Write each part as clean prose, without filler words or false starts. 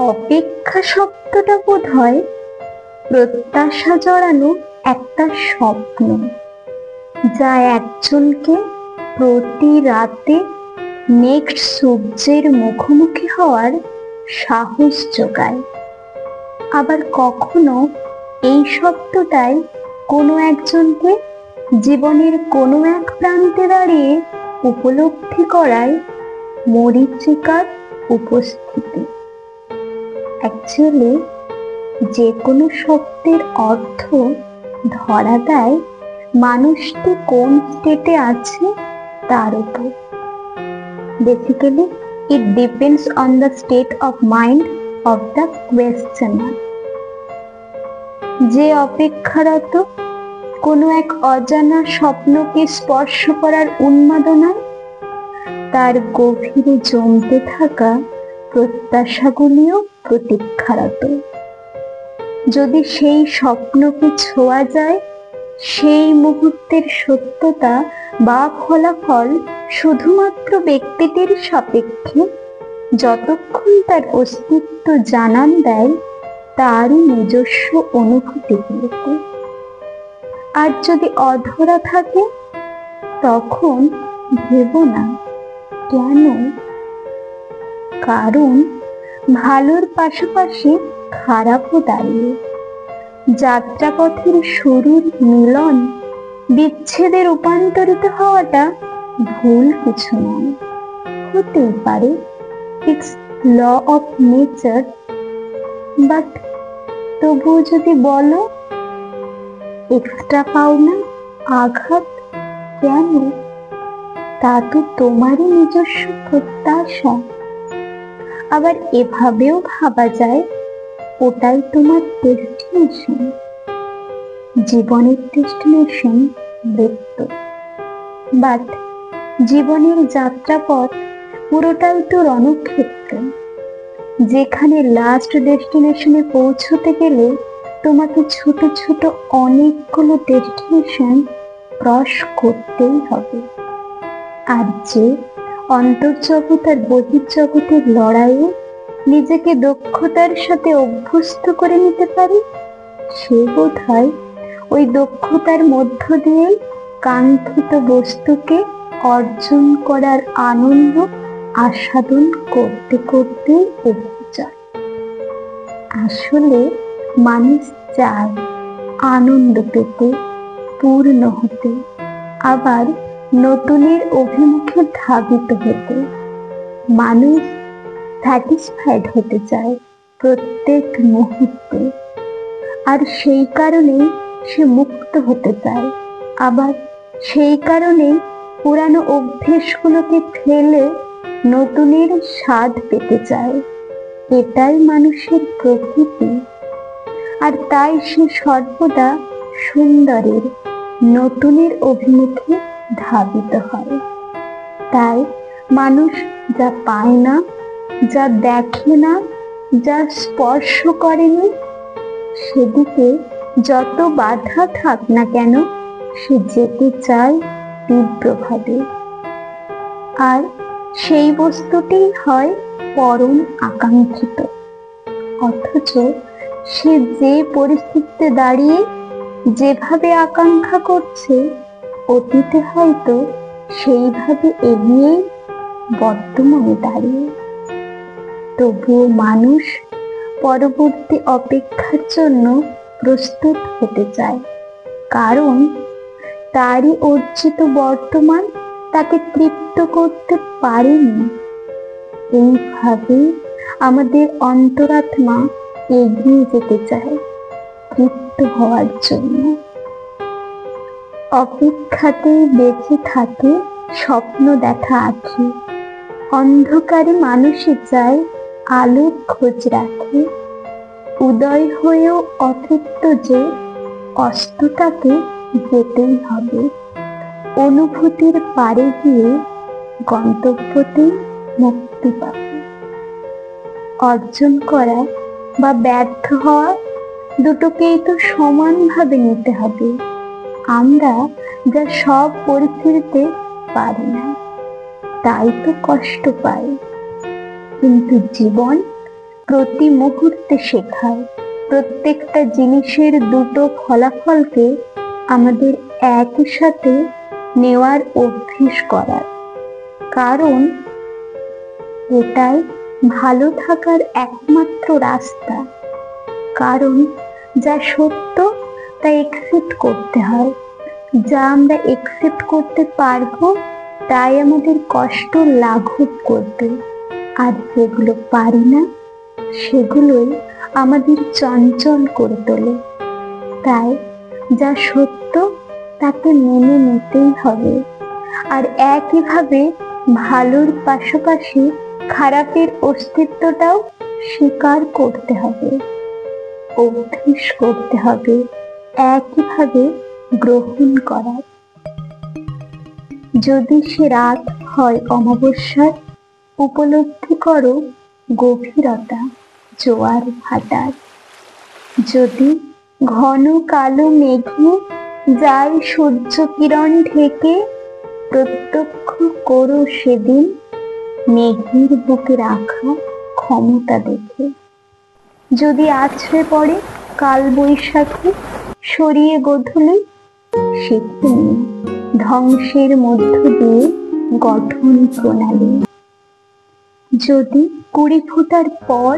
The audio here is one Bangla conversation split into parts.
অপেক্ষা শব্দটা বোধহয় প্রত্যাশা জড়ানো একটা স্বপ্ন, যা একজনকে প্রতি রাতে নেক্সট সূর্যের মুখোমুখি হওয়ার সাহস যোগায়। আবার কখনো এই শব্দটাই কোনো একজনকে জীবনের কোনো এক প্রান্তে দাঁড়িয়ে উপলব্ধি করায় মরীচিকার উপস্থিতি। অ্যাকচুয়ালি যে কোনো শব্দের অর্থ ধরা দেয় মানুষটি কোন স্টেটে আছে তার উপর। Basically it depends on the state of mind of the questioner. যে অপেক্ষারত কোনো এক অজানা স্বপ্নকে স্পর্শ করার উন্মাদনায় তার গভীরে জমতে থাকা প্রত্যাশাগুলিও প্রতীক্ষারত। যদি সেই স্বপ্নকে ছোঁয়া যায়, সেই মুহূর্তের সত্যতা বা ফলাফল শুধুমাত্র ব্যক্তিটির সাপেক্ষে যতক্ষণ তার অস্তিত্ব জানান দেয় তারই নিজস্ব অনুভূতিগুলোকে। আর যদি অধরা থাকে তখন ভেবো না কেন, কারণ ভালোর পাশাপাশি খারাপও দাঁড়িয়ে। যাত্রাপথের শুরুর মিলন বিচ্ছেদে রূপান্তরিত হওয়াটা ভুল কিছু নয়, হতেই পারে, it's law of nature. But তবুও যদি বলো এক্সট্রা পাওনা, আঘাত কেন, তা তো তোমারই নিজস্ব প্রত্যাশা। আবার এভাবেও ভাবা যায় ওটাই তোমার ডেস্টিনেশন। জীবনের ডেস্টিনেশন মৃত্যু, বাট জীবনের যাত্রাপথ পুরোটাই তো রণক্ষেত্র, যেখানে লাস্ট ডেস্টিনেশনে পৌঁছতে গেলে তোমাকে ছোট ছোট অনেকগুলো ডেস্টিনেশন ক্রস করতেই হবে। আর যে অন্তর্জগৎ আর বহির্জগতের লড়াইয়ে নিজেকে দক্ষতার সাথে অভ্যস্ত করে নিতে পারে, সে বোধহয় ওই দক্ষতার মধ্য দিয়েই কাঙ্ক্ষিত বস্তুকে অর্জন করার আনন্দ আস্বাদন করতে করতে এগিয়ে যায়। আসলে মানুষ চায় আনন্দ পেতে, পূর্ণ হতে, আবার নতুনের অভিমুখে ধাবিত হতে। মানুষ স্যাটিসফাইড হতে চায় প্রত্যেক মুহূর্তে, আর সেই কারণেই সে মুক্ত হতে চায়। আবার সেই কারণেই পুরানো অভ্যেসগুলোকে ফেলে নতুনের স্বাদ পেতে চায়। এটাই মানুষের প্রকৃতি, আর তাই সে সর্বদা সুন্দরের, নতুনের অভিমুখে ধাবিত হয়। তাই মানুষ যা পায় না, যা দেখে না, যা স্পর্শ করেনি, সেদিকে যত বাধা থাক না কেন সে যেতে চায় তীব্রভাবে। আর সেই বস্তুটি হয় পরম আকাঙ্ক্ষিত। অথচ সে যে পরিস্থিতিতে দাঁড়িয়ে যেভাবে আকাঙ্ক্ষা করছে, অতীতে হয়তো সেইভাবে এগিয়ে বর্তমানে দাঁড়িয়ে। তবুও মানুষ পরবর্তী অপেক্ষার জন্য প্রস্তুত হতে চায়, কারণ তারই অর্জিত বর্তমান তাকে তৃপ্ত করতে পারেনি। এইভাবে আমাদের অন্তরাত্মা এগিয়ে যেতে চায় তৃপ্ত হওয়ার জন্য। অপেক্ষাতেই বেঁচে থাকে স্বপ্ন দেখা আঁখি। অন্ধকারে মানুষে চায় আলোর খোঁজ রাখে। উদয় হয়েও অতৃপ্ত যে অস্তটাকে যেতেই হবে। অনুভূতির পারে গিয়ে গন্তব্যতেই মুক্তি পাবে। অর্জন করা বা ব্যর্থ হওয়া দুটোকেই তো সমানভাবে নিতে হবে। আমরা যা সব পরিস্থিতিতে পারি না, তাই তো কষ্ট পাই। কিন্তু জীবন প্রতি মুহূর্তে শেখায়। প্রত্যেকটা জিনিসের দুটো ফলাফলকে আমাদের একই সাথে নেওয়ার অভ্যেস করার, কারণ এটাই ভালো থাকার একমাত্র রাস্তা। কারণ যা সত্য তা একসেপ্ট করতে হয়। যা আমরা একসেপ্ট করতে পারবো তাই আমাদের কষ্ট লাঘব করবে, আর যেগুলো পারি না সেগুলোই আমাদের চঞ্চল করে তোলে। তাই যা সত্য তাকে মেনে নিতেই হবে। আর একইভাবে ভালোর পাশাপাশি খারাপের অস্তিত্বটাও স্বীকার করতে হবে, অভ্যেস করতে হবে একইভাবে গ্রহণ করার। যদি সে রাত হয় অমাবস্যার, উপলব্ধি করো গভীরতা জোয়ার ভাটার। যদি ঘন কালো মেঘে যায় সূর্য কিরণ ঢেকে, প্রত্যক্ষ করো সেদিন মেঘের বুকে রাখা ক্ষমতা দেখে। যদি আছড়ে পড়ে কাল বৈশাখী, সরিয়ে গোধূলি, শিখে নিয়ে ধ্বংসের মধ্য দিয়ে গঠন প্রণালী। যদি 20 ফোঁটার পর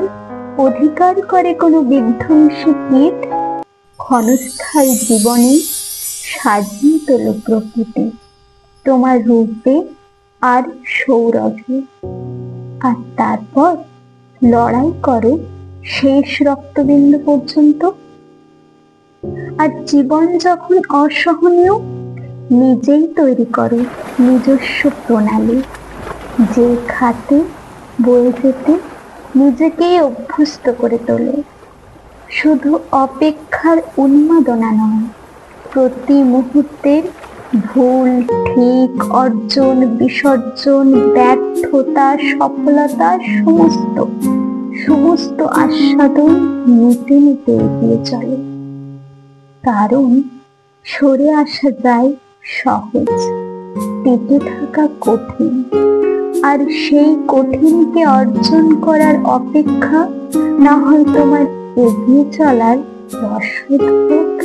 অধিকার করে কোনো বিধ্বংসী কীট, ক্ষণস্থায়ী জীবনে সাজিয়ে তোলো প্রকৃতি তোমার রূপে আর সৌরভে। আর তারপর লড়াই করো শেষ রক্তবিন্দু পর্যন্ত। আর জীবন যখন অসহনীয়, নিজেই তৈরি করো নিজস্ব প্রণালী, যে খাতে বয়ে যেতে নিজেকেই অভ্যস্ত করে তোলে। শুধু অপেক্ষার উন্মাদনা নয়, প্রতি মুহূর্তের ভুল ঠিক, অর্জন বিসর্জন, ব্যর্থতা সফলতা, সমস্ত আস্বাদন নিতে নিতে এগিয়ে চলে। কারণ সরে আসা যায় সহজ, টিকে থাকা কঠিন। আর সেই কঠিনকে অর্জন করার অপেক্ষা না হয় তোমার এগিয়ে চলার রসদ হোক।